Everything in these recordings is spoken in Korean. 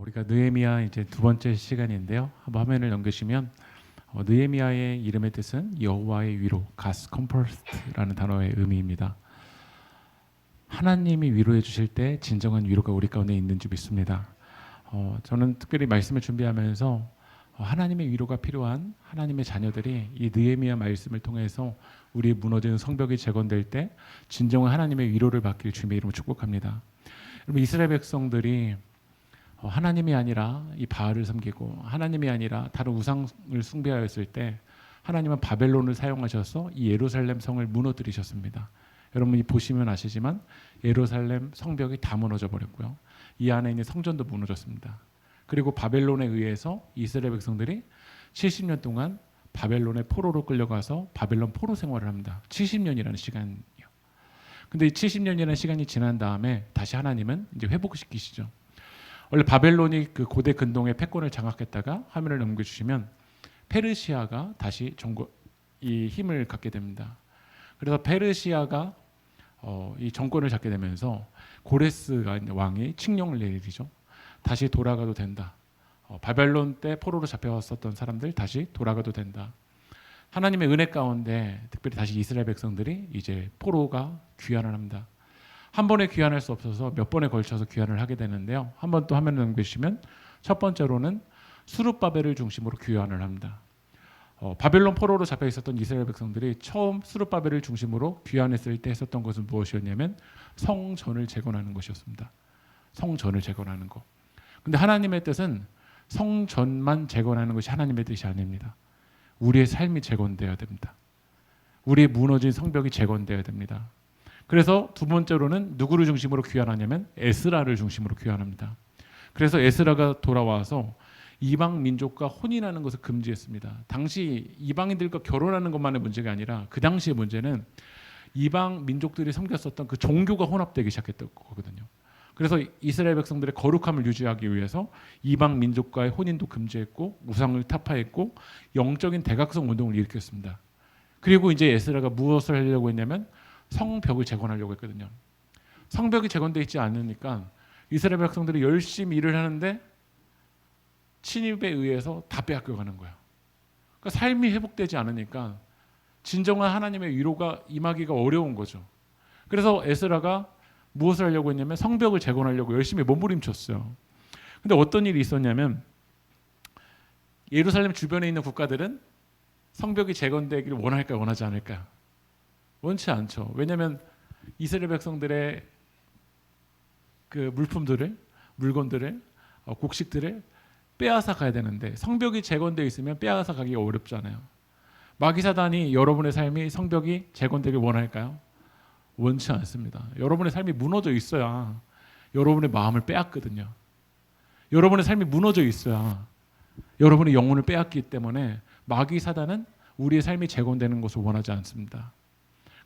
우리가 느헤미야 이제 두 번째 시간인데요. 한번 화면을 넘기시면 느헤미야의 이름의 뜻은 여호와의 위로, God's comfort라는 단어의 의미입니다. 하나님이 위로해 주실 때 진정한 위로가 우리 가운데 있는 줄 믿습니다. 저는 특별히 말씀을 준비하면서 하나님의 위로가 필요한 하나님의 자녀들이 이 느헤미야 말씀을 통해서 우리의 무너지는 성벽이 재건될 때 진정한 하나님의 위로를 받길 주님의 이름으로 축복합니다. 여러분, 이스라엘 백성들이 하나님이 아니라 이 바알을 섬기고 하나님이 아니라 다른 우상을 숭배하였을 때 하나님은 바벨론을 사용하셔서 이 예루살렘 성을 무너뜨리셨습니다. 여러분이 보시면 아시지만 예루살렘 성벽이 다 무너져 버렸고요. 이 안에 있는 성전도 무너졌습니다. 그리고 바벨론에 의해서 이스라엘 백성들이 70년 동안 바벨론의 포로로 끌려가서 바벨론 포로 생활을 합니다. 70년이라는 시간이요. 근데 이 70년이라는 시간이 지난 다음에 다시 하나님은 이제 회복시키시죠. 원래 바벨론이 그 고대 근동의 패권을 장악했다가 화면을 넘겨주시면 페르시아가 다시 이 힘을 갖게 됩니다. 그래서 페르시아가 이 정권을 잡게 되면서 고레스가 왕이 칙령을 내리죠. 다시 돌아가도 된다. 바벨론 때 포로로 잡혀왔었던 사람들 다시 돌아가도 된다. 하나님의 은혜 가운데 특별히 다시 이스라엘 백성들이 이제 포로가 귀환을 합니다. 한 번에 귀환할 수 없어서 몇 번에 걸쳐서 귀환을 하게 되는데요. 한 번 또 화면을 넘기시면 첫 번째로는 수룹바벨을 중심으로 귀환을 합니다. 바벨론 포로로 잡혀 있었던 이스라엘 백성들이 처음 수룹바벨을 중심으로 귀환했을 때 했었던 것은 무엇이었냐면 성전을 재건하는 것이었습니다. 성전을 재건하는 것. 근데 하나님의 뜻은 성전만 재건하는 것이 하나님의 뜻이 아닙니다. 우리의 삶이 재건되어야 됩니다. 우리의 무너진 성벽이 재건되어야 됩니다. 그래서 두 번째로는 누구를 중심으로 귀환하냐면 에스라를 중심으로 귀환합니다. 그래서 에스라가 돌아와서 이방 민족과 혼인하는 것을 금지했습니다. 당시 이방인들과 결혼하는 것만의 문제가 아니라 그 당시의 문제는 이방 민족들이 섬겼었던 그 종교가 혼합되기 시작했던 거거든요. 그래서 이스라엘 백성들의 거룩함을 유지하기 위해서 이방 민족과의 혼인도 금지했고 우상을 타파했고 영적인 대각성 운동을 일으켰습니다. 그리고 이제 에스라가 무엇을 하려고 했냐면 성벽을 재건하려고 했거든요. 성벽이 재건되어 있지 않으니까 이스라엘 백성들이 열심히 일을 하는데 침입에 의해서 다 빼앗겨가는 거예요. 그러니까 삶이 회복되지 않으니까 진정한 하나님의 위로가 임하기가 어려운 거죠. 그래서 에스라가 무엇을 하려고 했냐면 성벽을 재건하려고 열심히 몸부림쳤어요. 근데 어떤 일이 있었냐면 예루살렘 주변에 있는 국가들은 성벽이 재건되기를 원할까요? 원하지 않을까요? 원치 않죠. 왜냐하면 이스라엘 백성들의 그 물건들을, 곡식들을 빼앗아 가야 되는데 성벽이 재건되어 있으면 빼앗아 가기가 어렵잖아요. 마귀사단이 여러분의 삶이 성벽이 재건되길 원할까요? 원치 않습니다. 여러분의 삶이 무너져 있어야 여러분의 마음을 빼앗거든요. 여러분의 삶이 무너져 있어야 여러분의 영혼을 빼앗기 때문에 마귀사단은 우리의 삶이 재건되는 것을 원하지 않습니다.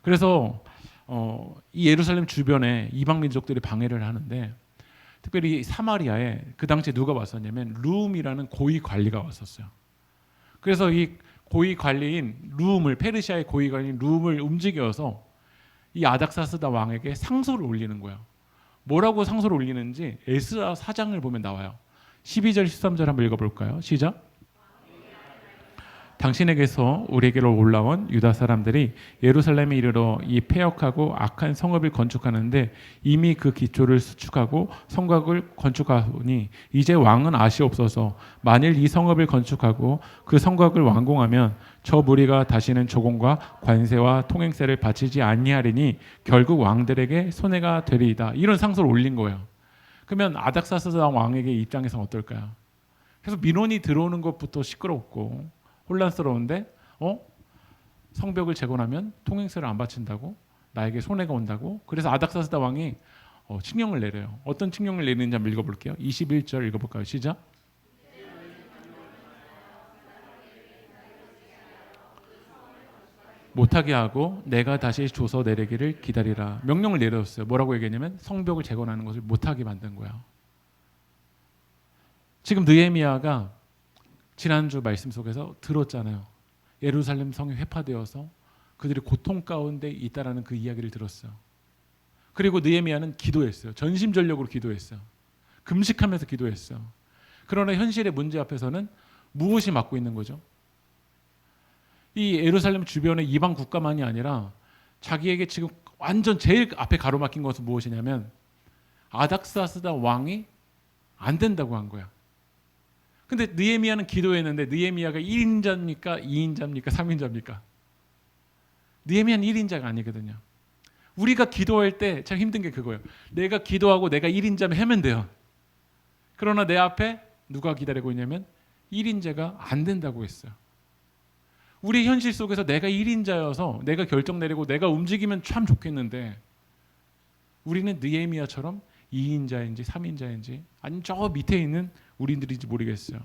그래서 이 예루살렘 주변에 이방 민족들이 방해를 하는데 특별히 사마리아에 그 당시에 누가 왔었냐면 룸이라는 고위 관리가 왔었어요. 그래서 이 고위 관리인 페르시아의 고위 관리인 룸을 움직여서 이 아닥사스다 왕에게 상소를 올리는 거예요. 뭐라고 상소를 올리는지 에스라 4장을 보면 나와요. 12절 13절 한번 읽어볼까요? 시작. 당신에게서 우리에게로 올라온 유다 사람들이 예루살렘에 이르러 이 폐역하고 악한 성읍을 건축하는데 이미 그 기초를 수축하고 성곽을 건축하오니 이제 왕은 아시옵소서. 만일 이 성읍을 건축하고 그 성곽을 완공하면 저 무리가 다시는 조공과 관세와 통행세를 바치지 아니하리니 결국 왕들에게 손해가 되리이다. 이런 상소를 올린 거예요. 그러면 아닥사스다 왕에게 입장에서 어떨까요? 그래서 민원이 들어오는 것부터 시끄럽고 혼란스러운데 성벽을 재건하면 통행세를 안 바친다고? 나에게 손해가 온다고? 그래서 아닥사스다 왕이 칙령을 내려요. 어떤 칙령을 내리는지 한번 읽어볼게요. 21절 읽어볼까요? 시작. 못하게 하고 내가 다시 줘서 내리기를 기다리라. 명령을 내렸어요. 뭐라고 얘기했냐면 성벽을 재건하는 것을 못하게 만든 거예요. 지금 느헤미야가 지난주 말씀 속에서 들었잖아요. 예루살렘 성이 회파되어서 그들이 고통 가운데 있다라는 그 이야기를 들었어요. 그리고 느헤미야는 기도했어요. 전심전력으로 기도했어요. 금식하면서 기도했어요. 그러나 현실의 문제 앞에서는 무엇이 막고 있는 거죠? 이 예루살렘 주변의 이방 국가만이 아니라 자기에게 지금 완전 제일 앞에 가로막힌 것은 무엇이냐면 아닥사스다 왕이 안 된다고 한 거야. 근데 느헤미야는 기도했는데 느헤미야가 1인자입니까? 2인자입니까? 3인자입니까? 느헤미야는 1인자가 아니거든요. 우리가 기도할 때 참 힘든 게 그거예요. 내가 기도하고 내가 1인자면 하면 돼요. 그러나 내 앞에 누가 기다리고 있냐면 1인자가 안 된다고 했어요. 우리 현실 속에서 내가 1인자여서 내가 결정 내리고 내가 움직이면 참 좋겠는데 우리는 느헤미야처럼 2인자인지 3인자인지 아니면 저 밑에 있는 우리들인지 모르겠어요.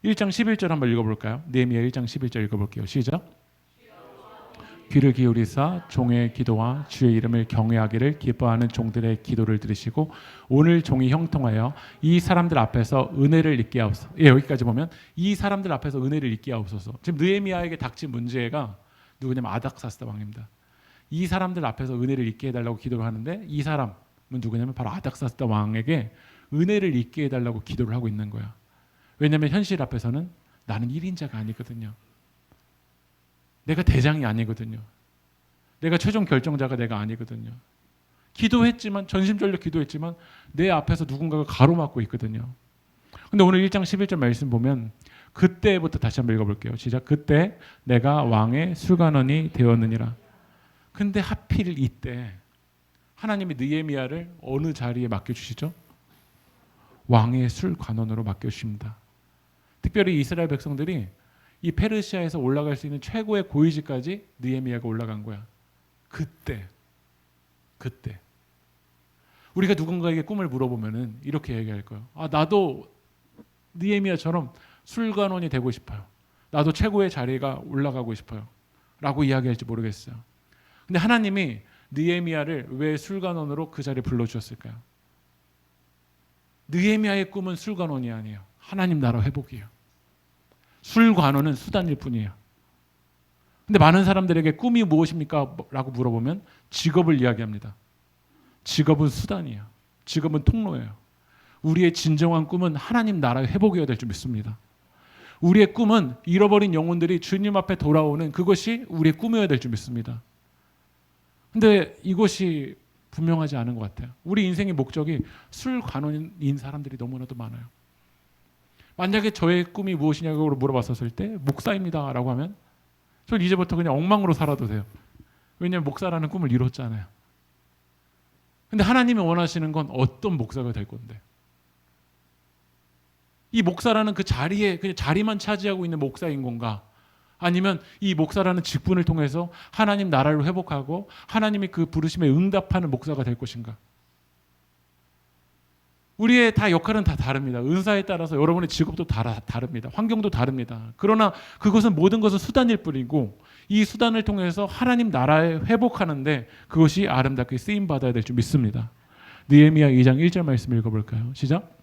1장 11절 한번 읽어볼까요? 느헤미야 1장 11절 읽어볼게요. 시작. 귀를 기울이사 종의 기도와 주의 이름을 경외하기를 기뻐하는 종들의 기도를 들으시고 오늘 종이 형통하여 이 사람들 앞에서 은혜를 잊게 하옵소서. 예, 여기까지 보면 이 사람들 앞에서 은혜를 잊게 하옵소서. 지금 느헤미야에게 닥친 문제가 누구냐면 아닥사스다 왕입니다. 이 사람들 앞에서 은혜를 잊게 해달라고 기도를 하는데 이 사람은 누구냐면 바로 아닥사스다 왕에게 은혜를 잊게 해달라고 기도를 하고 있는 거야. 왜냐하면 현실 앞에서는 나는 1인자가 아니거든요. 내가 대장이 아니거든요. 내가 최종 결정자가 내가 아니거든요. 기도했지만 전심전력 기도했지만 내 앞에서 누군가가 가로막고 있거든요. 근데 오늘 1장 11절 말씀 보면 그때부터 다시 한번 읽어볼게요. 시작. 그때 내가 왕의 술관원이 되었느니라. 근데 하필 이때 하나님이 느헤미야를 어느 자리에 맡겨주시죠? 왕의 술관원으로 맡겨주십니다. 특별히 이스라엘 백성들이 이 페르시아에서 올라갈 수 있는 최고의 고위직까지 느헤미야가 올라간 거야. 그때 우리가 누군가에게 꿈을 물어보면은 이렇게 얘기할 거예요. 아, 나도 느헤미야처럼 술관원이 되고 싶어요. 나도 최고의 자리가 올라가고 싶어요. 라고 이야기할지 모르겠어요. 근데 하나님이 느헤미야를 왜 술관원으로 그 자리에 불러주셨을까요? 느헤미야의 꿈은 술관원이 아니에요. 하나님 나라 회복이에요. 술관원은 수단일 뿐이에요. 근데 많은 사람들에게 꿈이 무엇입니까? 라고 물어보면 직업을 이야기합니다. 직업은 수단이에요. 직업은 통로예요. 우리의 진정한 꿈은 하나님 나라의 회복이어야 될 줄 믿습니다. 우리의 꿈은 잃어버린 영혼들이 주님 앞에 돌아오는 그것이 우리의 꿈이어야 될 줄 믿습니다. 근데 이것이 분명하지 않은 것 같아요. 우리 인생의 목적이 술관원인 사람들이 너무나도 많아요. 만약에 저의 꿈이 무엇이냐고 물어봤었을 때 목사입니다 라고 하면 전 이제부터 그냥 엉망으로 살아도 돼요. 왜냐하면 목사라는 꿈을 이뤘잖아요. 근데 하나님이 원하시는 건 어떤 목사가 될 건데 이 목사라는 그 자리에 그냥 자리만 차지하고 있는 목사인 건가? 아니면 이 목사라는 직분을 통해서 하나님 나라를 회복하고 하나님이 그 부르심에 응답하는 목사가 될 것인가? 우리의 다 역할은 다 다릅니다. 은사에 따라서 여러분의 직업도 다릅니다. 환경도 다릅니다. 그러나 그것은 모든 것은 수단일 뿐이고 이 수단을 통해서 하나님 나라에 회복하는데 그것이 아름답게 쓰임받아야 될 줄 믿습니다. 느헤미야 2장 1절 말씀 읽어볼까요? 시작.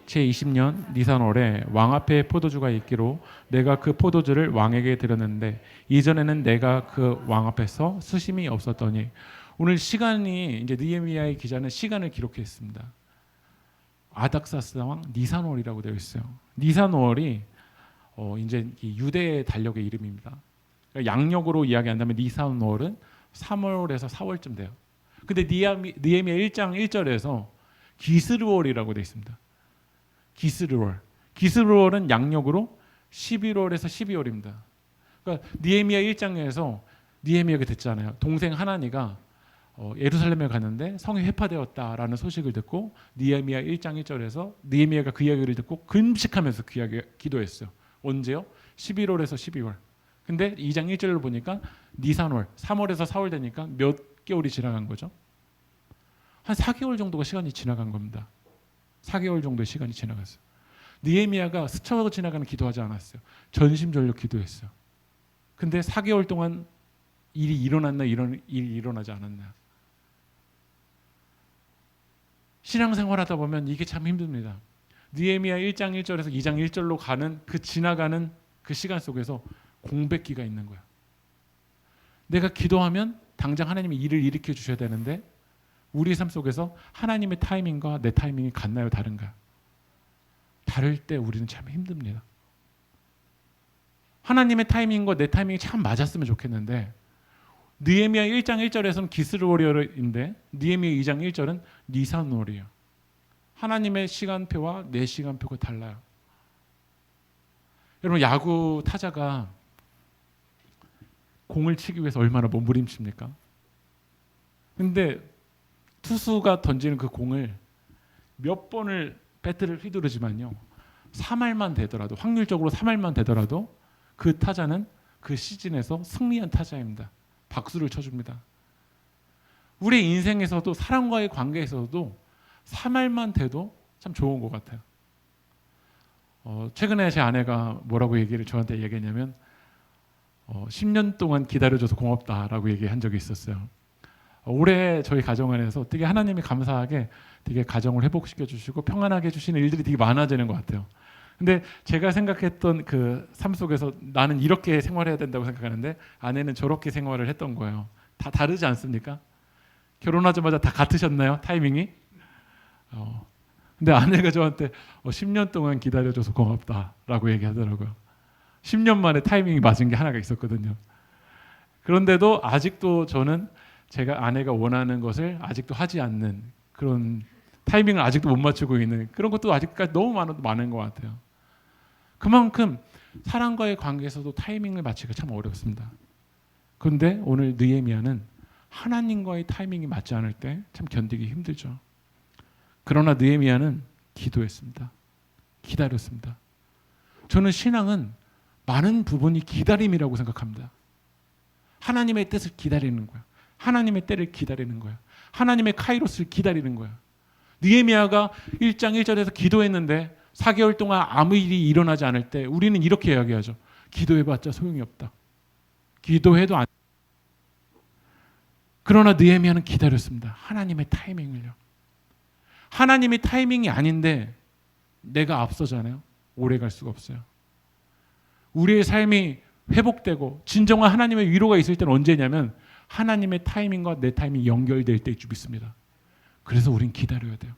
제20년 니산월에 왕 앞에 포도주가 있기로 내가 그 포도주를 왕에게 드렸는데 이전에는 내가 그 왕 앞에서 수심이 없었더니 오늘 시간이 이제 느헤미야의 기자는 시간을 기록했습니다. 아닥사스 왕 니산월이라고 되어 있어요. 니산월이 이제 유대 달력의 이름입니다. 그러니까 양력으로 이야기한다면 니산월은 3월에서 4월쯤 돼요. 근데 느헤미야 1장 1절에서 기스르월이라고 되어 있습니다. 기스르월은 양력으로 11월에서 12월입니다. 그러니까 느헤미야 1장에서 느헤미야가 됐잖아요. 동생 하나니가 예루살렘에 갔는데 성이 회파되었다라는 소식을 듣고 느헤미야 1장 1절에서 느헤미야가 그 이야기를 듣고 금식하면서 그 이야기 기도했어요. 언제요? 11월에서 12월. 근데 2장 1절을 보니까 니산월 3월에서 4월 되니까 몇 개월이 지나간 거죠? 한 4개월 정도가 시간이 지나간 겁니다. 4개월 정도의 시간이 지나갔어요. 느헤미야가 스쳐 지나가는 기도하지 않았어요. 전심전력 기도했어요. 근데 4개월 동안 일이 일어났나 일이 일어나지 않았나. 신앙생활하다 보면 이게 참 힘듭니다. 느헤미야 1장 1절에서 2장 1절로 가는 그 지나가는 그 시간 속에서 공백기가 있는 거야. 내가 기도하면 당장 하나님이 일을 일으켜 주셔야 되는데 우리 삶 속에서 하나님의 타이밍과 내 타이밍이 같나요? 다른가? 다를 때 우리는 참 힘듭니다. 하나님의 타이밍과 내 타이밍이 참 맞았으면 좋겠는데 느헤미야 1장 1절에서는 기스로리얼인데 느헤미야 2장 1절은 니산월이에요. 하나님의 시간표와 내 시간표가 달라요. 여러분 야구 타자가 공을 치기 위해서 얼마나 몸부림칩니까? 근데 투수가 던지는 그 공을 몇 번을 배트를 휘두르지만요 3할만 되더라도 확률적으로 3할만 되더라도 그 타자는 그 시즌에서 승리한 타자입니다. 박수를 쳐줍니다. 우리 인생에서도 사람과의 관계에서도 3할만 돼도 참 좋은 것 같아요. 최근에 제 아내가 뭐라고 저한테 얘기했냐면 10년 동안 기다려줘서 고맙다라고 얘기한 적이 있었어요. 올해 저희 가정 안에서 되게 하나님이 감사하게 되게 가정을 회복시켜 주시고 평안하게 해주시는 일들이 되게 많아지는 것 같아요. 근데 제가 생각했던 그 삶 속에서 나는 이렇게 생활해야 된다고 생각하는데 아내는 저렇게 생활을 했던 거예요. 다 다르지 않습니까? 결혼하자마자 다 같으셨나요? 타이밍이? 근데 아내가 저한테 10년 동안 기다려줘서 고맙다라고 얘기하더라고요. 10년 만에 타이밍이 맞은 게 하나가 있었거든요. 그런데도 아직도 저는 제가 아내가 원하는 것을 아직도 하지 않는 그런 타이밍을 아직도 못 맞추고 있는 그런 것도 아직까지 너무 많은 것 같아요. 그만큼 사람과의 관계에서도 타이밍을 맞추기가 참 어렵습니다. 그런데 오늘 느헤미야는 하나님과의 타이밍이 맞지 않을 때 참 견디기 힘들죠. 그러나 느헤미야는 기도했습니다. 기다렸습니다. 저는 신앙은 많은 부분이 기다림이라고 생각합니다. 하나님의 뜻을 기다리는 거야. 하나님의 때를 기다리는 거야. 하나님의 카이로스를 기다리는 거야. 느헤미야가 1장 1절에서 기도했는데 4개월 동안 아무 일이 일어나지 않을 때 우리는 이렇게 이야기하죠. 기도해봤자 소용이 없다. 기도해도 안. 그러나 느헤미야는 기다렸습니다. 하나님의 타이밍을요. 하나님의 타이밍이 아닌데 내가 앞서잖아요. 오래 갈 수가 없어요. 우리의 삶이 회복되고 진정한 하나님의 위로가 있을 때는 언제냐면 하나님의 타이밍과 내 타이밍이 연결될 때일 줄 믿습니다. 그래서 우린 기다려야 돼요.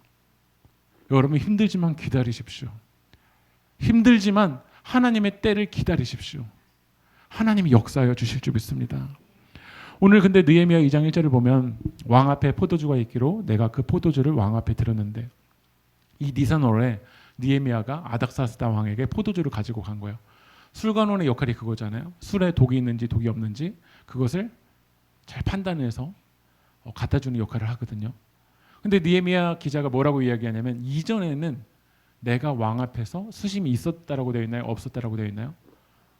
여러분 힘들지만 기다리십시오. 힘들지만 하나님의 때를 기다리십시오. 하나님이 역사하여 주실 줄 믿습니다. 오늘 근데 느헤미야 2장 1절을 보면 왕 앞에 포도주가 있기로 내가 그 포도주를 왕 앞에 들었는데 이 니산월에 느헤미야가 아닥사스다 왕에게 포도주를 가지고 간 거예요. 술관원의 역할이 그거잖아요. 술에 독이 있는지 독이 없는지 그것을 잘 판단해서 갖다 주는 역할을 하거든요. 근데 느헤미야 기자가 뭐라고 이야기하냐면 이전에는 내가 왕 앞에서 수심이 있었다라고 되어 있나요? 없었다라고 되어 있나요?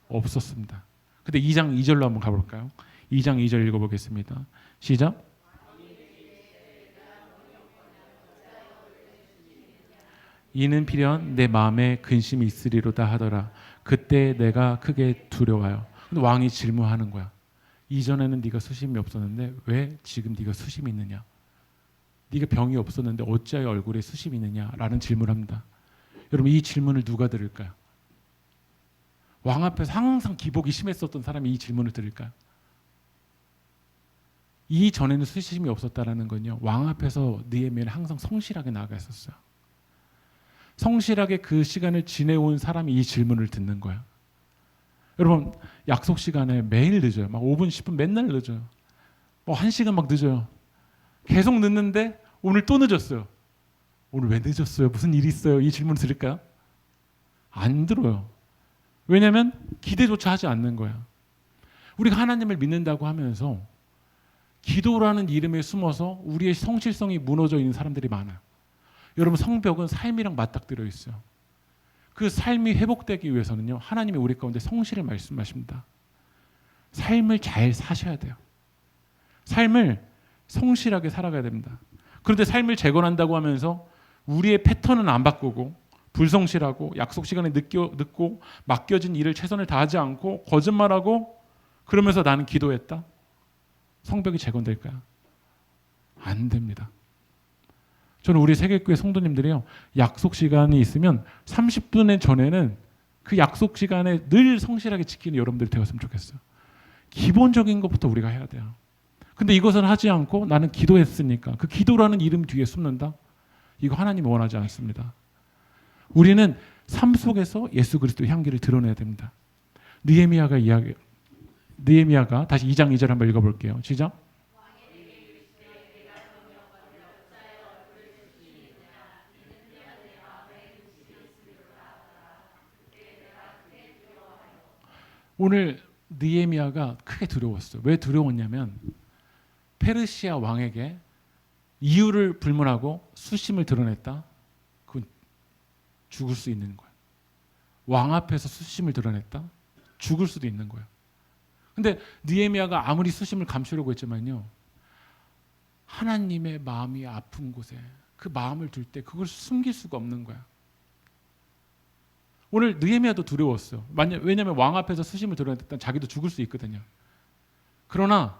없었습니다. 근데 2장 2절로 한번 가볼까요? 2장 2절 읽어보겠습니다. 시작. 이는 필연 내 마음에 근심이 있으리로다 하더라. 그때 내가 크게 두려워요. 근데 왕이 질문하는 거야. 이전에는 네가 수심이 없었는데 왜 지금 네가 수심이 있느냐? 네가 병이 없었는데 어찌하여 얼굴에 수심이 있느냐라는 질문을 합니다. 여러분 이 질문을 누가 들을까요? 왕 앞에서 항상 기복이 심했었던 사람이 이 질문을 들을까요? 이전에는 수심이 없었다라는 건요. 왕 앞에서 느헤미야는 항상 성실하게 나아가 있었어요. 성실하게 그 시간을 지내온 사람이 이 질문을 듣는 거예요. 여러분 약속 시간에 매일 늦어요. 막 5분, 10분 맨날 늦어요. 1시간 막 늦어요. 계속 늦는데 오늘 또 늦었어요. 오늘 왜 늦었어요? 무슨 일이 있어요? 이 질문 들을까요? 안 들어요. 왜냐하면 기대조차 하지 않는 거야. 우리가 하나님을 믿는다고 하면서 기도라는 이름에 숨어서 우리의 성실성이 무너져 있는 사람들이 많아요. 여러분 성벽은 삶이랑 맞닥뜨려 있어요. 그 삶이 회복되기 위해서는요. 하나님이 우리 가운데 성실을 말씀하십니다. 삶을 잘 사셔야 돼요. 삶을 성실하게 살아가야 됩니다. 그런데 삶을 재건한다고 하면서 우리의 패턴은 안 바꾸고 불성실하고 약속 시간에 늦고 맡겨진 일을 최선을 다하지 않고 거짓말하고 그러면서 나는 기도했다. 성벽이 재건될까요? 안 됩니다. 저는 우리 세계교회 성도님들이요. 약속 시간이 있으면 30분 전에는 그 약속 시간에 늘 성실하게 지키는 여러분들이 되었으면 좋겠어요. 기본적인 것부터 우리가 해야 돼요. 근데 이것은 하지 않고 나는 기도했으니까 그 기도라는 이름 뒤에 숨는다? 이거 하나님이 원하지 않습니다. 우리는 삶 속에서 예수 그리스도의 향기를 드러내야 됩니다. 느헤미야가 다시 2장 2절 한번 읽어볼게요. 시작. 오늘 느헤미야가 크게 두려웠어요. 왜 두려웠냐면 페르시아 왕에게 이유를 불문하고 수심을 드러냈다. 그건 죽을 수 있는 거예요. 왕 앞에서 수심을 드러냈다. 죽을 수도 있는 거예요. 근데 느헤미야가 아무리 수심을 감추려고 했지만요, 하나님의 마음이 아픈 곳에 그 마음을 둘 때 그걸 숨길 수가 없는 거야. 오늘 느헤미야도 두려웠어요. 왜냐하면 왕 앞에서 수심을 드러냈다 자기도 죽을 수 있거든요. 그러나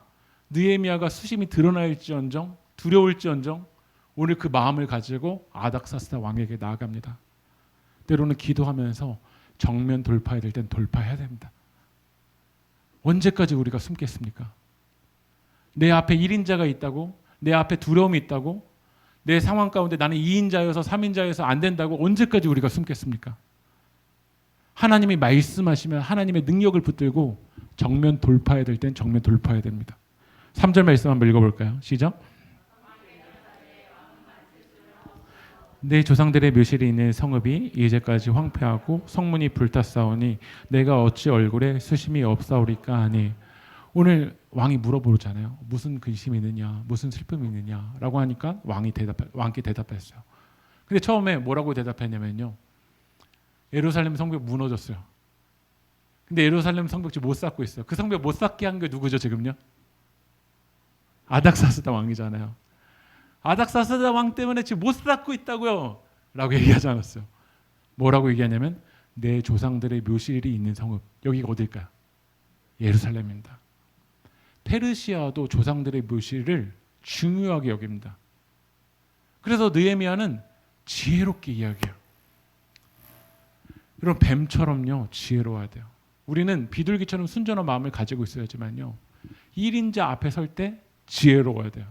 느헤미야가 수심이 드러날지언정 두려울지언정 오늘 그 마음을 가지고 아닥사스다 왕에게 나아갑니다. 때로는 기도하면서 정면 돌파해야 될 땐 돌파해야 됩니다. 언제까지 우리가 숨겠습니까? 내 앞에 1인자가 있다고, 내 앞에 두려움이 있다고, 내 상황 가운데 나는 2인자여서 3인자여서 안 된다고 언제까지 우리가 숨겠습니까? 하나님이 말씀하시면 하나님의 능력을 붙들고 정면 돌파해야 될 땐 정면 돌파해야 됩니다. 3절 말씀 한번 읽어볼까요? 시작. 내 조상들의 묘실이 있는 성읍이 이제까지 황폐하고 성문이 불탔사오니 내가 어찌 얼굴에 수심이 없사오리까 하니, 오늘 왕이 물어보잖아요. 무슨 근심이 있느냐, 무슨 슬픔이 있느냐라고 하니까 왕께 대답했어요. 근데 처음에 뭐라고 대답했냐면요, 예루살렘 성벽 무너졌어요. 근데 예루살렘 성벽 못 쌓고 있어요. 그 성벽 못 쌓게 한 게 누구죠 지금요? 아닥사스다 왕이잖아요. 아닥사스다 왕 때문에 지금 못 쌓고 있다고요 라고 얘기하지 않았어요. 뭐라고 얘기하냐면 내 조상들의 묘실이 있는 성읍, 여기가 어딜까요? 예루살렘입니다. 페르시아도 조상들의 묘실을 중요하게 여깁니다. 그래서 느헤미야는 지혜롭게 이야기해요. 여러분, 뱀처럼요 지혜로워야 돼요. 우리는 비둘기처럼 순전한 마음을 가지고 있어야지만요 1인자 앞에 설 때 지혜로워야 돼요.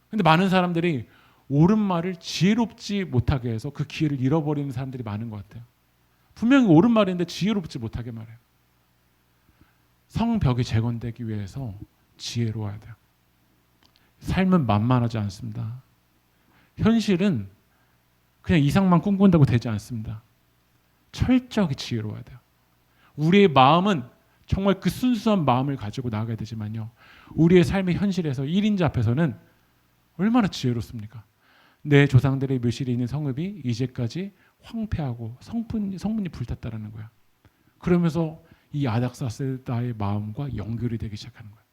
근데 많은 사람들이 옳은 말을 지혜롭지 못하게 해서 그 기회를 잃어버리는 사람들이 많은 것 같아요. 분명히 옳은 말인데 지혜롭지 못하게 말해요. 성벽이 재건되기 위해서 지혜로워야 돼요. 삶은 만만하지 않습니다. 현실은 그냥 이상만 꿈꾼다고 되지 않습니다. 철저하게 지혜로워야 돼요. 우리의 마음은 정말 그 순수한 마음을 가지고 나아가야 되지만요, 우리의 삶의 현실에서 1인자 앞에서는 얼마나 지혜롭습니까? 내 조상들의 묘실이 있는 성읍이 이제까지 황폐하고 성문이 불탔다라는 거야. 그러면서 이 아닥사스다의 마음과 연결이 되기 시작하는 거야.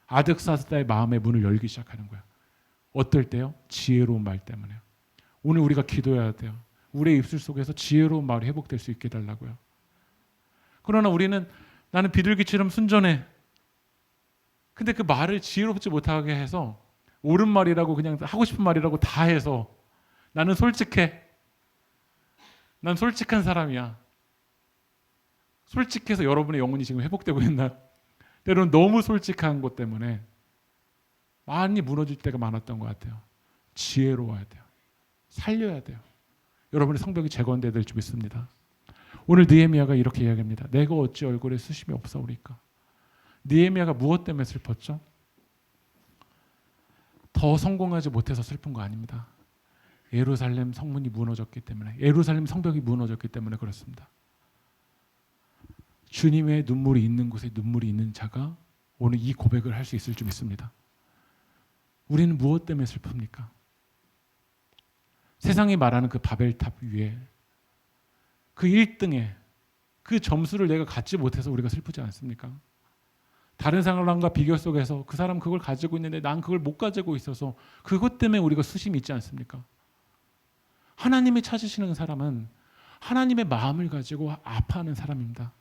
아닥사스다의 마음의 문을 열기 시작하는 거야. 어떨 때요? 지혜로운 말 때문에요. 오늘 우리가 기도해야 돼요. 우리의 입술 속에서 지혜로운 말이 회복될 수 있게 해달라고요. 그러나 우리는 나는 비둘기처럼 순전해. 근데 그 말을 지혜롭지 못하게 해서 옳은 말이라고 그냥 하고 싶은 말이라고 다 해서 나는 솔직해. 난 솔직한 사람이야. 솔직해서 여러분의 영혼이 지금 회복되고 있나요? 때로는 너무 솔직한 것 때문에 많이 무너질 때가 많았던 것 같아요. 지혜로워야 돼요. 살려야 돼요. 여러분의 성벽이 재건돼야 될 줄 믿습니다. 오늘 느헤미야가 이렇게 이야기합니다. 내가 어찌 얼굴에 수심이 없사오리까? 느헤미야가 무엇 때문에 슬펐죠? 더 성공하지 못해서 슬픈 거 아닙니다. 예루살렘 성문이 무너졌기 때문에, 예루살렘 성벽이 무너졌기 때문에 그렇습니다. 주님의 눈물이 있는 곳에 눈물이 있는 자가 오늘 이 고백을 할 수 있을 줄 믿습니다. 우리는 무엇 때문에 슬픕니까? 세상이 말하는 그 바벨탑 위에 그 1등에 그 점수를 내가 갖지 못해서 우리가 슬프지 않습니까? 다른 사람과 비교 속에서 그 사람 그걸 가지고 있는데 난 그걸 못 가지고 있어서 그것 때문에 우리가 수심이 있지 않습니까? 하나님이 찾으시는 사람은 하나님의 마음을 가지고 아파하는 사람입니다.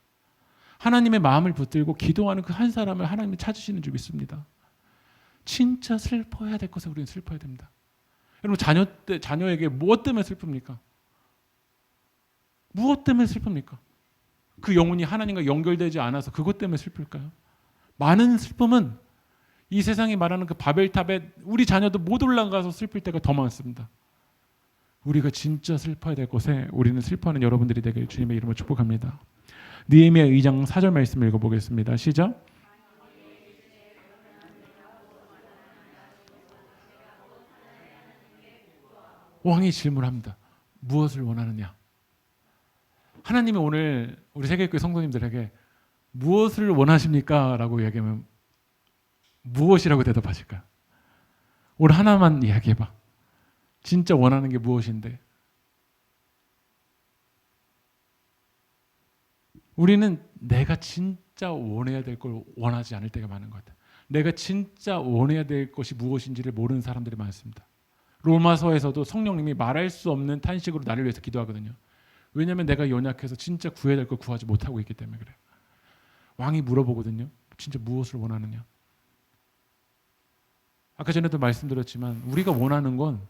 하나님의 마음을 붙들고 기도하는 그 한 사람을 하나님이 찾으시는 줄 믿습니다. 진짜 슬퍼해야 될 것에 우리는 슬퍼야 됩니다. 여러분, 자녀에게 무엇 때문에 슬픕니까? 무엇 때문에 슬픕니까? 그 영혼이 하나님과 연결되지 않아서 그것 때문에 슬플까요? 많은 슬픔은 이 세상이 말하는 그 바벨탑에 우리 자녀도 못 올라가서 슬플 때가 더 많습니다. 우리가 진짜 슬퍼야 될 곳에 우리는 슬퍼하는 여러분들이 되길 주님의 이름으로 축복합니다. 느헤미야 2장 4절 말씀 읽어보겠습니다. 시작. 왕이 질문합니다. 무엇을 원하느냐? 하나님이 오늘 우리 세계교회 성도님들에게 무엇을 원하십니까? 라고 이야기하면 무엇이라고 대답하실까요? 오늘 하나만 이야기해봐. 진짜 원하는 게 무엇인데? 우리는 내가 진짜 원해야 될 걸 원하지 않을 때가 많은 것 같아요. 내가 진짜 원해야 될 것이 무엇인지를 모르는 사람들이 많습니다. 로마서에서도 성령님이 말할 수 없는 탄식으로 나를 위해서 기도하거든요. 왜냐하면 내가 연약해서 진짜 구해야 될 걸 구하지 못하고 있기 때문에 그래요. 왕이 물어보거든요. 진짜 무엇을 원하느냐? 아까 전에도 말씀드렸지만 우리가 원하는 건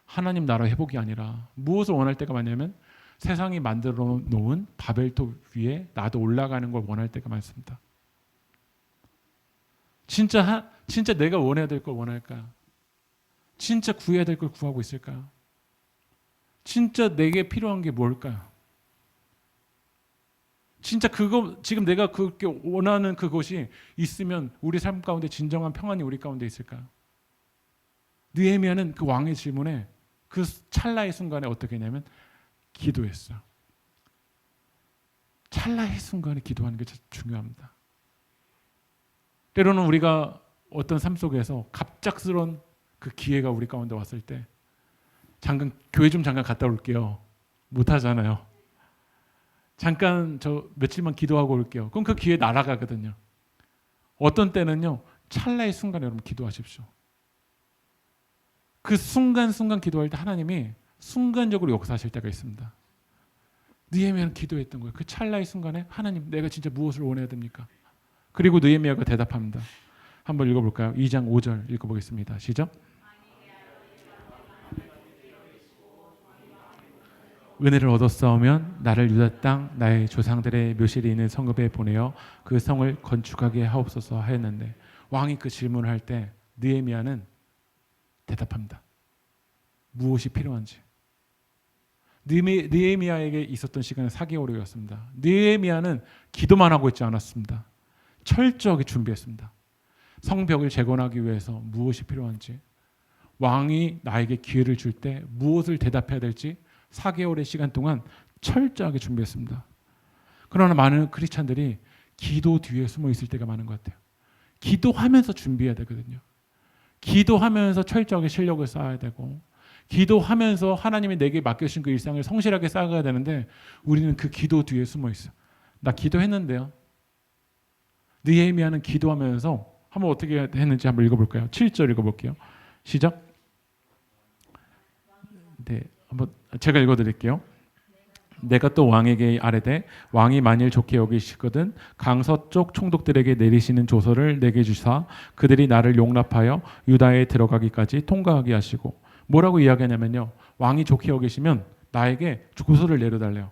하나님 나라 회복이 아니라 무엇을 원할 때가 많냐면 세상이 만들어 놓은 바벨탑 위에 나도 올라가는 걸 원할 때가 많습니다. 진짜 내가 원해야 될 걸 원할까요? 진짜 구해야 될 걸 구하고 있을까요? 진짜 내게 필요한 게 뭘까요? 진짜 그거 지금 내가 그렇게 원하는 그것이 있으면 우리 삶 가운데 진정한 평안이 우리 가운데 있을까요? 느헤미야는 그 왕의 질문에 그 찰나의 순간에 어떻게 했냐면 기도했어요. 찰나의 순간에 기도하는 게 중요합니다. 때로는 우리가 어떤 삶 속에서 갑작스러운 그 기회가 우리 가운데 왔을 때 잠깐 교회 좀 잠깐 갔다 올게요. 못 하잖아요. 잠깐 저 며칠만 기도하고 올게요. 그럼 그 기회 날아가거든요. 어떤 때는요. 찰나의 순간에 여러분 기도하십시오. 그 순간순간 기도할 때 하나님이 순간적으로 역사하실 때가 있습니다. 느헤미야는 기도했던 거예요. 그 찰나의 순간에 하나님 내가 진짜 무엇을 원해야 됩니까? 그리고 느헤미야가 대답합니다. 한번 읽어볼까요? 2장 5절 읽어보겠습니다. 시작. 은혜를 얻었사오면 나를 유다 땅 나의 조상들의 묘실이 있는 성읍에 보내어 그 성을 건축하게 하옵소서 하였는데 왕이 그 질문을 할 때 느헤미야는 대답합니다. 무엇이 필요한지. 느헤미야에게 있었던 시간은 4개월이었습니다. 느헤미야는 기도만 하고 있지 않았습니다. 철저하게 준비했습니다. 성벽을 재건하기 위해서 무엇이 필요한지, 왕이 나에게 기회를 줄 때 무엇을 대답해야 될지 4개월의 시간 동안 철저하게 준비했습니다. 그러나 많은 크리스찬들이 기도 뒤에 숨어 있을 때가 많은 것 같아요. 기도하면서 준비해야 되거든요. 기도하면서 철저하게 실력을 쌓아야 되고 기도하면서 하나님이 내게 맡겨주신 그 일상을 성실하게 쌓아가야 되는데 우리는 그 기도 뒤에 숨어 있어요. 나 기도했는데요. 느헤미야는 기도하면서 한번 어떻게 했는지 한번 읽어볼까요? 7절 읽어볼게요. 시작. 네, 한번 제가 읽어드릴게요. 내가 또 왕에게 아뢰되 왕이 만일 좋게 여기시거든 강서쪽 총독들에게 내리시는 조서를 내게 주사 그들이 나를 용납하여 유다에 들어가기까지 통과하게 하시고 뭐라고 이야기하냐면요. 왕이 좋게 여기시면 나에게 조서를 내려달래요.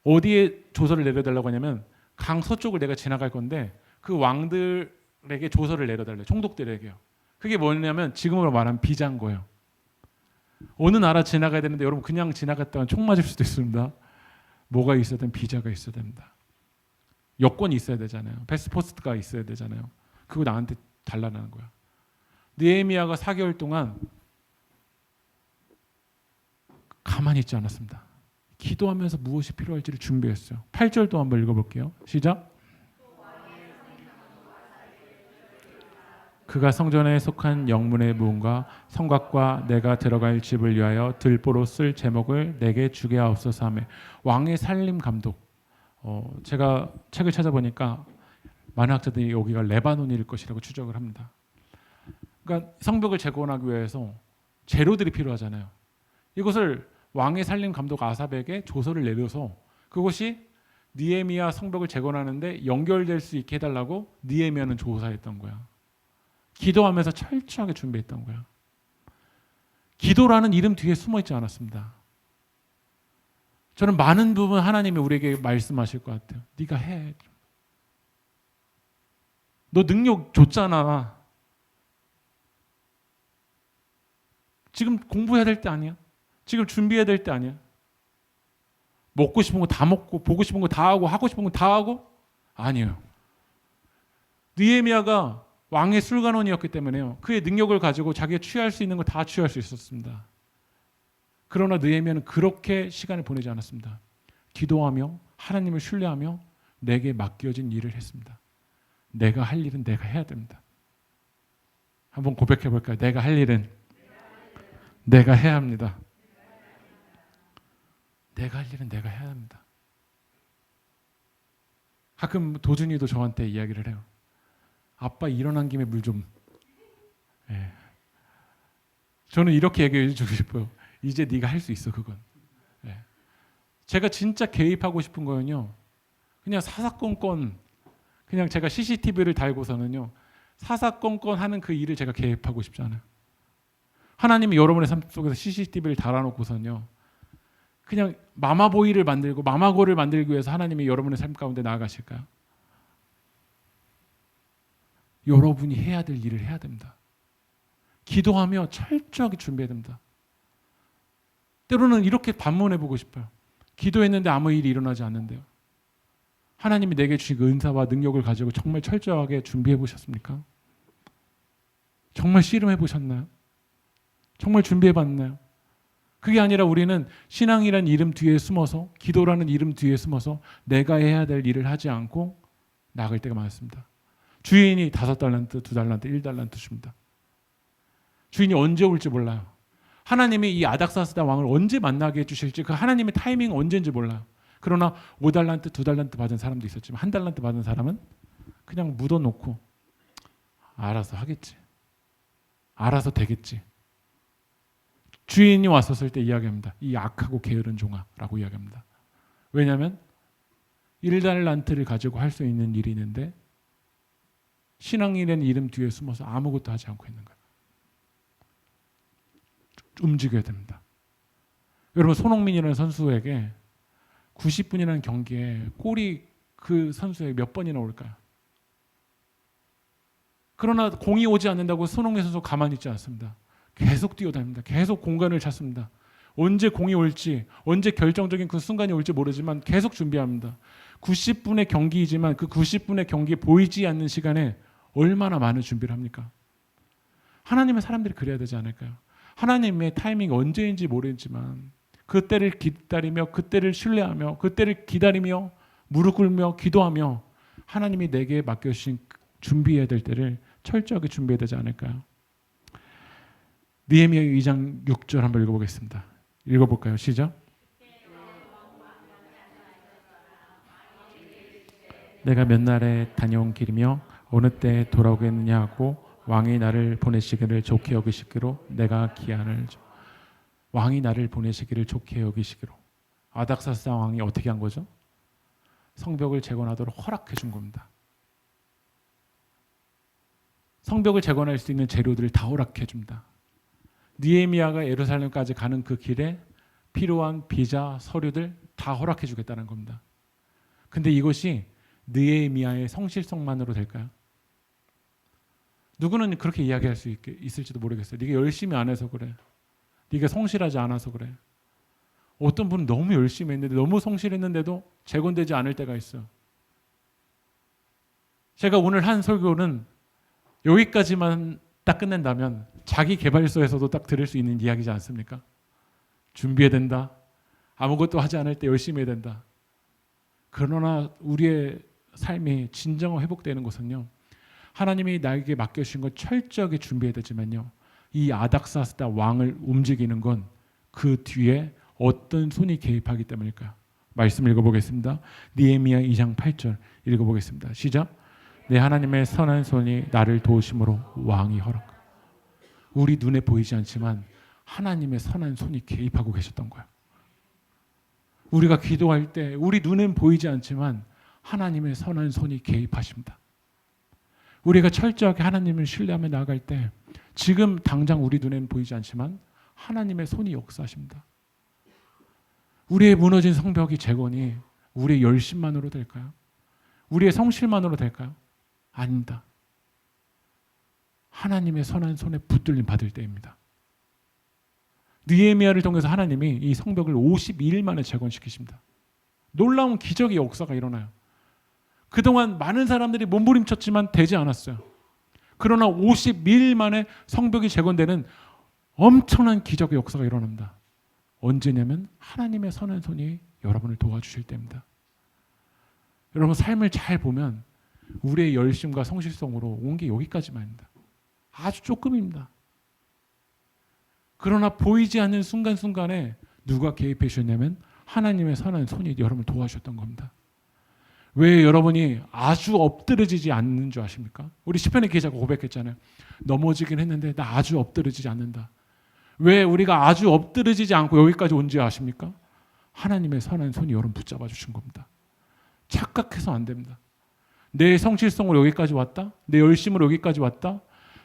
어디에 조서를 내려달라고 하냐면 강서쪽을 내가 지나갈 건데 그 왕들에게 조서를 내려달래요. 총독들에게요. 그게 뭐냐면 지금으로 말하면 비자인 거예요. 어느 나라 지나가야 되는데 여러분 그냥 지나갔다가 총 맞을 수도 있습니다. 뭐가 있어야 되면 비자가 있어야 됩니다. 여권이 있어야 되잖아요. 패스포트가 있어야 되잖아요. 그거 나한테 달라는 거야. 느헤미야가 4개월 동안 가만히 있지 않았습니다. 기도하면서 무엇이 필요할지를 준비했어요. 8절도 한번 읽어볼게요. 시작. 그가 성전에 속한 영문의 무언가 성곽과 내가 들어갈 집을 위하여 들보로 쓸 제목을 내게 주게 하옵소서 하며 왕의 살림 감독. 제가 책을 찾아보니까 많은 학자들이 여기가 레바논일 것이라고 추적을 합니다. 그러니까 성벽을 재건하기 위해서 재료들이 필요하잖아요. 이것을 왕의 살림 감독 아삽에게 조서를 내려서 그것이 느헤미야 성벽을 재건하는데 연결될 수 있게 해달라고 느헤미야는 조사했던 거야. 기도하면서 철저하게 준비했던 거야. 기도라는 이름 뒤에 숨어 있지 않았습니다. 저는 많은 부분 하나님이 우리에게 말씀하실 것 같아요. 네가 해. 너 능력 줬잖아. 지금 공부해야 될 때 아니야? 지금 준비해야 될 때 아니야? 먹고 싶은 거 다 먹고 보고 싶은 거 다 하고 하고 싶은 거 다 하고? 아니에요. 느헤미야가 왕의 술관원이었기 때문에요. 그의 능력을 가지고 자기가 취할 수 있는 거 다 취할 수 있었습니다. 그러나 느헤미야는 그렇게 시간을 보내지 않았습니다. 기도하며 하나님을 신뢰하며 내게 맡겨진 일을 했습니다. 내가 할 일은 내가 해야 됩니다. 한번 고백해 볼까요? 내가 할 일은 내가 해야 합니다. 내가 할 일은 내가 해야 합니다. 가끔 도준이도 저한테 이야기를 해요. 아빠 일어난 김에 물 좀. 예. 저는 이렇게 얘기해 주고 싶어요. 이제 네가 할 수 있어 그건. 예. 제가 진짜 개입하고 싶은 거는요. 그냥 사사건건 그냥 제가 CCTV를 달고서는요. 사사건건 하는 그 일을 제가 개입하고 싶지 않아요. 하나님이 여러분의 삶 속에서 CCTV를 달아놓고서는요. 그냥 마마보이를 만들고 마마고를 만들기 위해서 하나님이 여러분의 삶 가운데 나아가실까요? 여러분이 해야 될 일을 해야 됩니다. 기도하며 철저하게 준비해야 됩니다. 때로는 이렇게 반문해보고 싶어요. 기도했는데 아무 일이 일어나지 않는데요. 하나님이 내게 주신 그 은사와 능력을 가지고 정말 철저하게 준비해보셨습니까? 정말 씨름해보셨나요? 정말 준비해봤나요? 그게 아니라 우리는 신앙이라는 이름 뒤에 숨어서 기도라는 이름 뒤에 숨어서 내가 해야 될 일을 하지 않고 나갈 때가 많습니다. 주인이 5달란트, 2달란트, 1달란트 줍니다. 주인이 언제 올지 몰라요. 하나님이 이 아닥사스다 왕을 언제 만나게 해주실지 그 하나님의 타이밍 언제인지 몰라요. 그러나 5달란트, 2달란트 받은 사람도 있었지만 1달란트 받은 사람은 그냥 묻어놓고 알아서 하겠지. 알아서 되겠지. 주인이 왔었을 때 이야기합니다. 이 악하고 게으른 종아라고 이야기합니다. 왜냐하면 1달란트를 가지고 할 수 있는 일이 있는데 신앙이라는 이름 뒤에 숨어서 아무것도 하지 않고 있는 거예요. 움직여야 됩니다. 여러분 손흥민이라는 선수에게 90분이라는 경기에 골이 그 선수에게 몇 번이나 올까요? 그러나 공이 오지 않는다고 손흥민 선수 가만히 있지 않습니다. 계속 뛰어다닙니다. 계속 공간을 찾습니다. 언제 공이 올지, 언제 결정적인 그 순간이 올지 모르지만 계속 준비합니다. 90분의 경기이지만 그 90분의 경기에 보이지 않는 시간에 얼마나 많은 준비를 합니까? 하나님의 사람들이 그래야 되지 않을까요? 하나님의 타이밍이 언제인지 모르지만 그때를 기다리며 그때를 신뢰하며 그때를 기다리며 무릎 꿇며 기도하며 하나님이 내게 맡겨주신 준비해야 될 때를 철저하게 준비해야 되지 않을까요? 느헤미야 2장 6절 한번 읽어보겠습니다. 읽어볼까요? 시작. 내가 몇 날에 다녀온 길이며 어느 때 돌아오겠느냐 하고 왕이 나를 보내시기를 좋게 여기시기로 내가 기한을 줘. 왕이 나를 보내시기를 좋게 여기시기로. 아닥사스다 왕이 어떻게 한 거죠? 성벽을 재건하도록 허락해 준 겁니다. 성벽을 재건할 수 있는 재료들을 다 허락해 줍니다. 느헤미야가 예루살렘까지 가는 그 길에 필요한 비자, 서류들 다 허락해 주겠다는 겁니다. 근데 이것이 느헤미야의 성실성만으로 될까요? 누구는 그렇게 이야기할 수 있을지도 모르겠어요. 네가 열심히 안 해서 그래. 네가 성실하지 않아서 그래. 어떤 분은 너무 열심히 했는데 너무 성실했는데도 재건되지 않을 때가 있어요. 제가 오늘 한 설교는 여기까지만 딱 끝낸다면 자기 개발서에서도 딱 들을 수 있는 이야기지 않습니까? 준비해야 된다. 아무것도 하지 않을 때 열심히 해야 된다. 그러나 우리의 삶이 진정한 회복되는 것은요. 하나님이 나에게 맡겨주신 것 철저하게 준비해야 되지만요. 이 아닥사스다 왕을 움직이는 건 그 뒤에 어떤 손이 개입하기 때문일까요? 말씀 읽어보겠습니다. 느헤미야 2장 8절 읽어보겠습니다. 시작. 내 하나님의 선한 손이 나를 도우심으로 왕이 허락. 우리 눈에 보이지 않지만 하나님의 선한 손이 개입하고 계셨던 거예요. 우리가 기도할 때 우리 눈엔 보이지 않지만 하나님의 선한 손이 개입하십니다. 우리가 철저하게 하나님을 신뢰하며 나아갈 때 지금 당장 우리 눈에는 보이지 않지만 하나님의 손이 역사하십니다. 우리의 무너진 성벽이 재건이 우리의 열심만으로 될까요? 우리의 성실만으로 될까요? 아닙니다. 하나님의 선한 손에 붙들림 받을 때입니다. 느헤미야를 통해서 하나님이 이 성벽을 52일 만에 재건시키십니다. 놀라운 기적의 역사가 일어나요. 그동안 많은 사람들이 몸부림쳤지만 되지 않았어요. 그러나 52일 만에 성벽이 재건되는 엄청난 기적의 역사가 일어납니다. 언제냐면 하나님의 선한 손이 여러분을 도와주실 때입니다. 여러분 삶을 잘 보면 우리의 열심과 성실성으로 온 게 여기까지만입니다. 아주 조금입니다. 그러나 보이지 않는 순간순간에 누가 개입해 주셨냐면 하나님의 선한 손이 여러분을 도와주셨던 겁니다. 왜 여러분이 아주 엎드러지지 않는 줄 아십니까? 우리 시편의 기자가 고백했잖아요. 넘어지긴 했는데 나 아주 엎드러지지 않는다. 왜 우리가 아주 엎드러지지 않고 여기까지 온지 아십니까? 하나님의 선한 손이 여러분 붙잡아 주신 겁니다. 착각해서 안 됩니다. 내 성실성으로 여기까지 왔다? 내 열심으로 여기까지 왔다?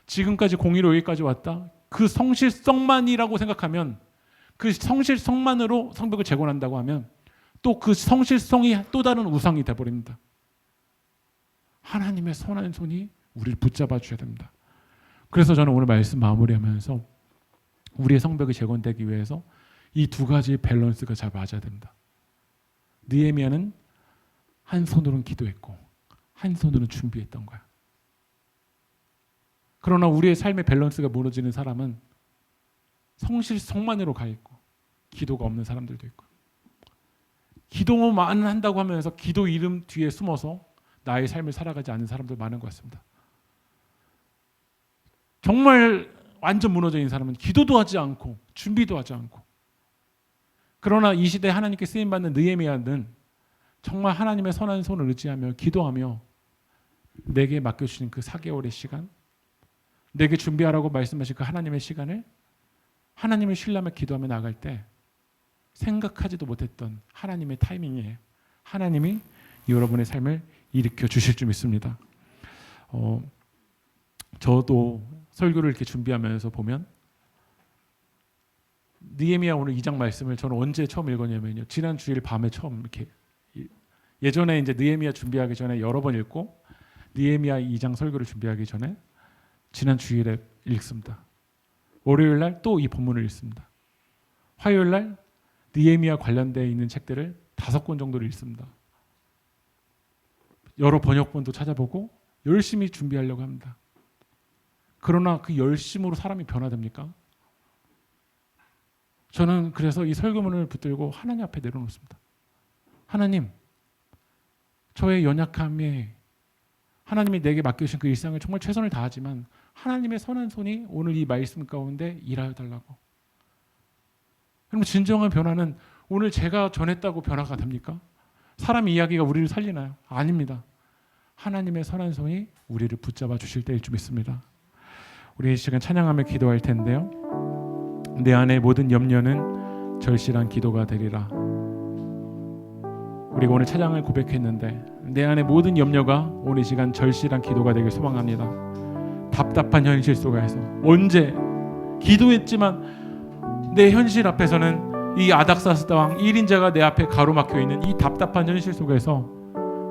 지금까지 공의로 여기까지 왔다? 그 성실성만이라고 생각하면, 그 성실성만으로 성벽을 재건한다고 하면 또 그 성실성이 또 다른 우상이 되어버립니다. 하나님의 선한 손이 우리를 붙잡아 주셔야 됩니다. 그래서 저는 오늘 말씀 마무리하면서 우리의 성벽이 재건되기 위해서 이 두 가지의 밸런스가 잘 맞아야 됩니다. 느헤미야는 한 손으로는 기도했고 한 손으로는 준비했던 거야. 그러나 우리의 삶의 밸런스가 무너지는 사람은 성실성만으로 가 있고 기도가 없는 사람들도 있고, 기도만 한다고 하면서 기도 이름 뒤에 숨어서 나의 삶을 살아가지 않는 사람들 많은 것 같습니다. 정말 완전 무너져 있는 사람은 기도도 하지 않고 준비도 하지 않고, 그러나 이 시대에 하나님께 쓰임받는 느헤미야는 정말 하나님의 선한 손을 의지하며 기도하며 내게 맡겨주신 그 4개월의 시간, 내게 준비하라고 말씀하신 그 하나님의 시간을 하나님을 신뢰하며 기도하며 나갈 때 생각하지도 못했던 하나님의 타이밍에 하나님이 여러분의 삶을 일으켜 주실 줄 믿습니다. 저도 설교를 이렇게 준비하면서 보면 느헤미야 오늘 2장 말씀을 저는 언제 처음 읽었냐면요, 지난 주일 밤에 처음 이렇게, 예전에 이제 느헤미야 준비하기 전에 여러 번 읽고 느헤미야 2장 설교를 준비하기 전에 지난 주일에 읽습니다. 월요일 날 또 이 본문을 읽습니다. 화요일 날 느헤미야 관련되어 있는 책들을 5권 정도를 읽습니다. 여러 번역본도 찾아보고 열심히 준비하려고 합니다. 그러나 그 열심으로 사람이 변화됩니까? 저는 그래서 이 설교문을 붙들고 하나님 앞에 내려놓습니다. 하나님, 저의 연약함에 하나님이 내게 맡겨주신 그 일상을 정말 최선을 다하지만 하나님의 선한 손이 오늘 이 말씀 가운데 일하여 달라고. 여러분, 진정한 변화는 오늘 제가 전했다고 변화가 됩니까? 사람 이야기가 우리를 살리나요? 아닙니다. 하나님의 선한 손이 우리를 붙잡아 주실 때일 줄 믿습니다. 우리 이 시간 찬양하며 기도할 텐데요, 내 안의 모든 염려는 절실한 기도가 되리라. 우리가 오늘 찬양을 고백했는데 내 안의 모든 염려가 오늘 이 시간 절실한 기도가 되길 소망합니다. 답답한 현실 속에서 언제 기도했지만 내 현실 앞에서는 이 아닥사스다 왕 1인자가 내 앞에 가로막혀 있는 이 답답한 현실 속에서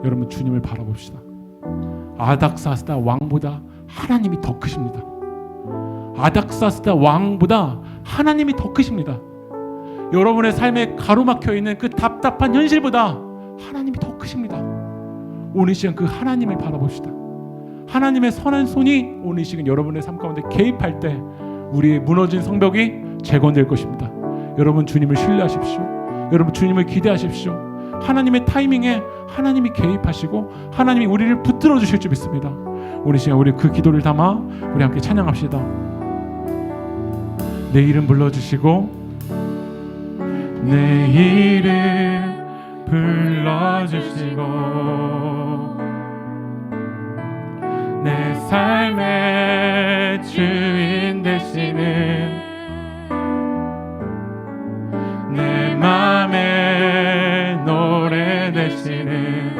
여러분 주님을 바라봅시다. 아닥사스다 왕보다 하나님이 더 크십니다. 아닥사스다 왕보다 하나님이 더 크십니다. 여러분의 삶에 가로막혀 있는 그 답답한 현실보다 하나님이 더 크십니다. 오늘 시간 그 하나님을 바라봅시다. 하나님의 선한 손이 오늘 시간 여러분의 삶 가운데 개입할 때 우리의 무너진 성벽이 재건될 것입니다. 여러분 주님을 신뢰하십시오. 여러분 주님을 기대하십시오. 하나님의 타이밍에 하나님이 개입하시고 하나님이 우리를 붙들어 주실 줄 믿습니다. 오늘 시간 우리 그 기도를 담아 우리 함께 찬양합시다. 내 이름 불러주시고 내 이름 불러주시고 내 삶의 주인 되시는 내 맘의 노래 되시는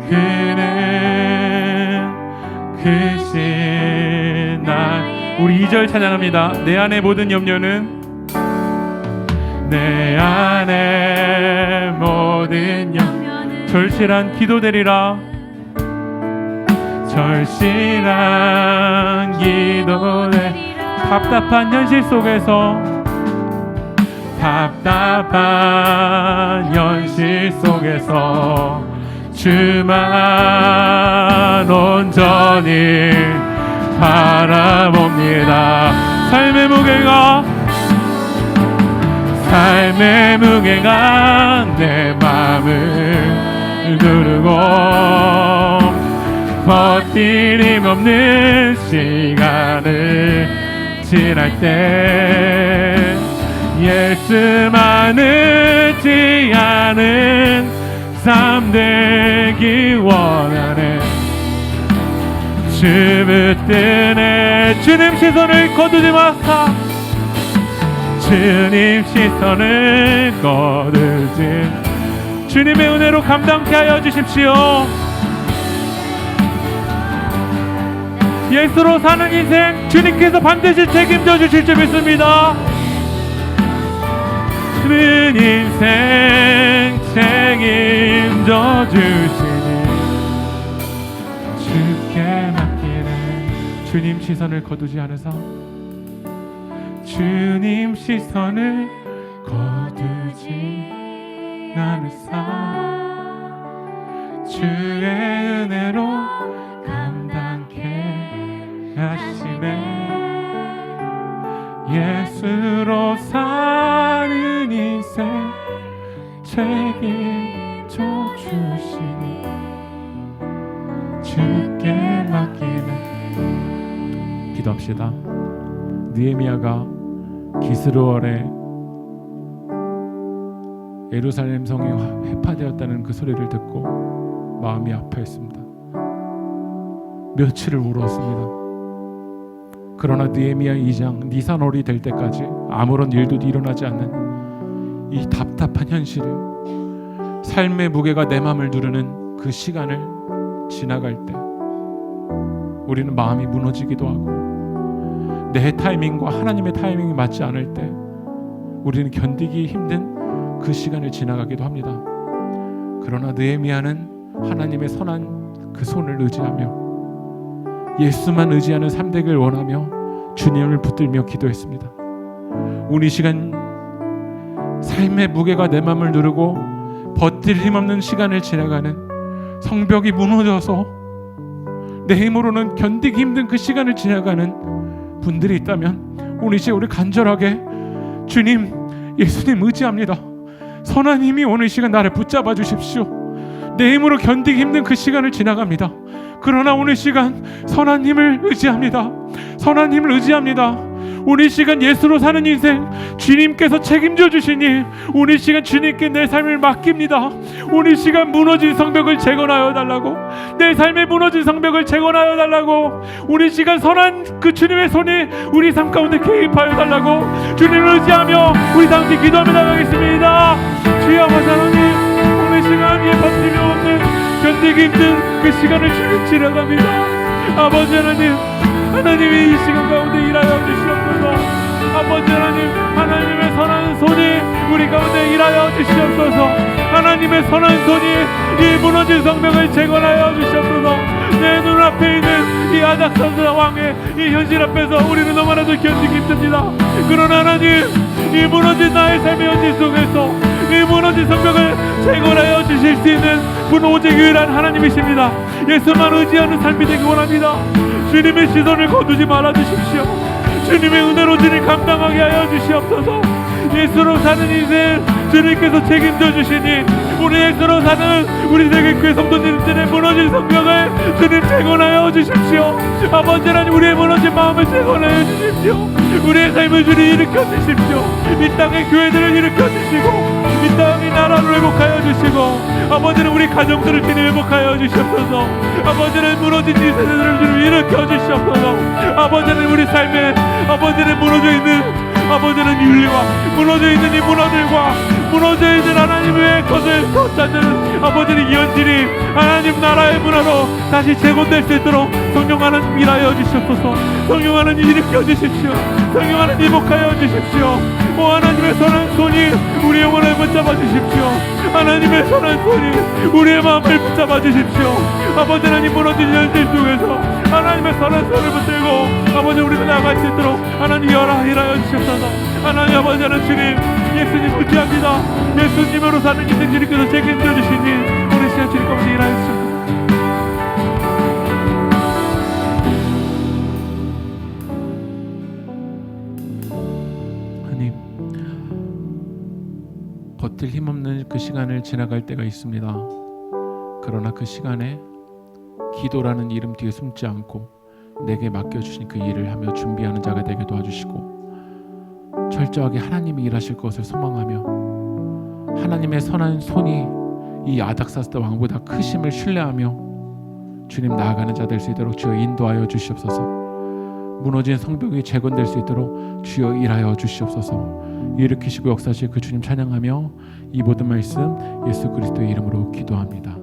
그는 크신 나. 우리 2절 찬양합니다. 내 안의 모든 염려는 내 안에 모든 절실한 기도되리라. 절실한 기도되 답답한 현실 속에서 답답한 현실 속에서 주만 온전히 바라봅니다. 삶의 무게가 내 마음을 누르고 버티림 없는 시간을 지날 때 예수만 의지 않은 삶 되기 원하네. 주 붙드네. 주님 시선을 거두지 마사. 주님 시선을 거두지. 주님의 은혜로 감당케 하여 주십시오. 예수로 사는 인생 주님께서 반드시 책임져 주실 줄 믿습니다. 그 인생 책임져 주시니 주께 맡기는. 주님 시선을 거두지 않으사 주님 시선을 거두지 않으사 주의 은혜로 감당케 하시네. 예수로 사는 인생 책임져 주시니 주께 맡기네. 기도합시다. 느헤미야가 기스루월에 예루살렘 성이 회파되었다는 그 소리를 듣고 마음이 아파했습니다. 며칠을 울었습니다. 그러나 느헤미야 2장 니산월이 될 때까지 아무런 일도 일어나지 않는 이 답답한 현실을, 삶의 무게가 내 마음을 누르는 그 시간을 지나갈 때 우리는 마음이 무너지기도 하고 내 타이밍과 하나님의 타이밍이 맞지 않을 때 우리는 견디기 힘든 그 시간을 지나가기도 합니다. 그러나 느헤미야는 하나님의 선한 그 손을 의지하며 예수만 의지하는 삶 되길 원하며 주님을 붙들며 기도했습니다. 오늘 이 시간 삶의 무게가 내 마음을 누르고 버틸 힘없는 시간을 지나가는, 성벽이 무너져서 내 힘으로는 견디기 힘든 그 시간을 지나가는 분들이 있다면 오늘 이 시간 우리 간절하게 주님, 예수님 의지합니다. 선한 힘이 오늘 이 시간 나를 붙잡아 주십시오. 내 힘으로 견디기 힘든 그 시간을 지나갑니다. 그러나 오늘 시간 선한 힘을 의지합니다. 선한 힘을 의지합니다. 오늘 시간 예수로 사는 인생 주님께서 책임져 주시니 오늘 시간 주님께 내 삶을 맡깁니다. 오늘 시간 무너진 성벽을 재건하여 달라고, 내 삶에 무너진 성벽을 재건하여 달라고, 오늘 시간 선한 그 주님의 손이 우리 삶 가운데 개입하여 달라고 주님을 의지하며 우리 다 함께 기도하며 나가겠습니다. 주여 아버지 하나님, 오늘 시간 버티며 없는 견디기 힘든 그 시간을 주님 지나갑니다. 아버지 하나님, 하나님이 이 시간 가운데 일하여 주시옵소서. 아버지 하나님, 하나님의 선한 손이 우리 가운데 일하여 주시옵소서. 하나님의 선한 손이 이 무너진 성벽을 재건하여 주시옵소서. 내 눈앞에 있는 이 아작선 상황의 이 현실 앞에서 우리는 너무나도 견디기 힘듭니다. 그러나 하나님, 이 무너진 나의 삶의 현실 속에서 이 무너진 성벽을 재건하여 주실 수 있는 분 오직 유일한 하나님이십니다. 예수만 의지하는 삶이 되기 원합니다. 주님의 시선을 거두지 말아 주십시오. 주님의 은혜로 주님 감당하게 하여 주시옵소서. 예수로 사는 인생 주님께서 책임져 주시니 우리 예수로 사는 우리 세계교회 성도님들의 무너진 성벽을 주님 재건하여 주십시오. 아버지 하나님, 우리의 무너진 마음을 재건하여 주십시오. 우리의 삶을 주님 일으켜 주십시오. 이 땅의 교회들을 일으켜 주시고 이 땅의 나라를 회복하여 주시고, 아버지는 우리 가정들을 주님 회복하여 주시옵소서. 아버지는 무너진 이 세대들을 주님 일으켜 주시옵소서. 아버지는 우리 삶에 아버지는 무너져 있는 아버지는 윤리와 무너져 있는 이 문화들과 무너져 있는 하나님의 것을 찾는 아버지는 이 현실이 하나님 나라의 문화로 다시 재건될 수 있도록 성령 하나님 일하여 주시옵소서. 성령 하나님 일으켜 주십시오. 성령 하나님 회복하여 주십시오. 오 하나님의 선한 손이 우리 영혼을 붙잡아 주십시오. 하나님의 선한 손이 우리의 마음을 붙잡아 주십시오. 아버지 하나님, 무너진 현실 속에서 하나님의 선한 손을 붙들고 아버지 우리가 나아갈 수 있도록 하나님 일하여 주시옵소서. 하나님 아버지, 하나님 주님, 예수님 의지합니다. 예수님으로 사는 인생 주님께서 책임져 주시니 우리 시간 주님 가운데 일하여 주시옵소서. 하나님, 버틸 힘없는 그 시간을 지나갈 때가 있습니다. 그러나 그 시간에 기도라는 이름 뒤에 숨지 않고 내게 맡겨주신 그 일을 하며 준비하는 자가 되게 도와주시고, 철저하게 하나님이 일하실 것을 소망하며 하나님의 선한 손이 이 아닥사스다 왕보다 크심을 신뢰하며 주님 나아가는 자 될 수 있도록 주여 인도하여 주시옵소서. 무너진 성벽이 재건될 수 있도록 주여 일하여 주시옵소서. 일으키시고 역사하실 그 주님 찬양하며 이 모든 말씀 예수 그리스도의 이름으로 기도합니다.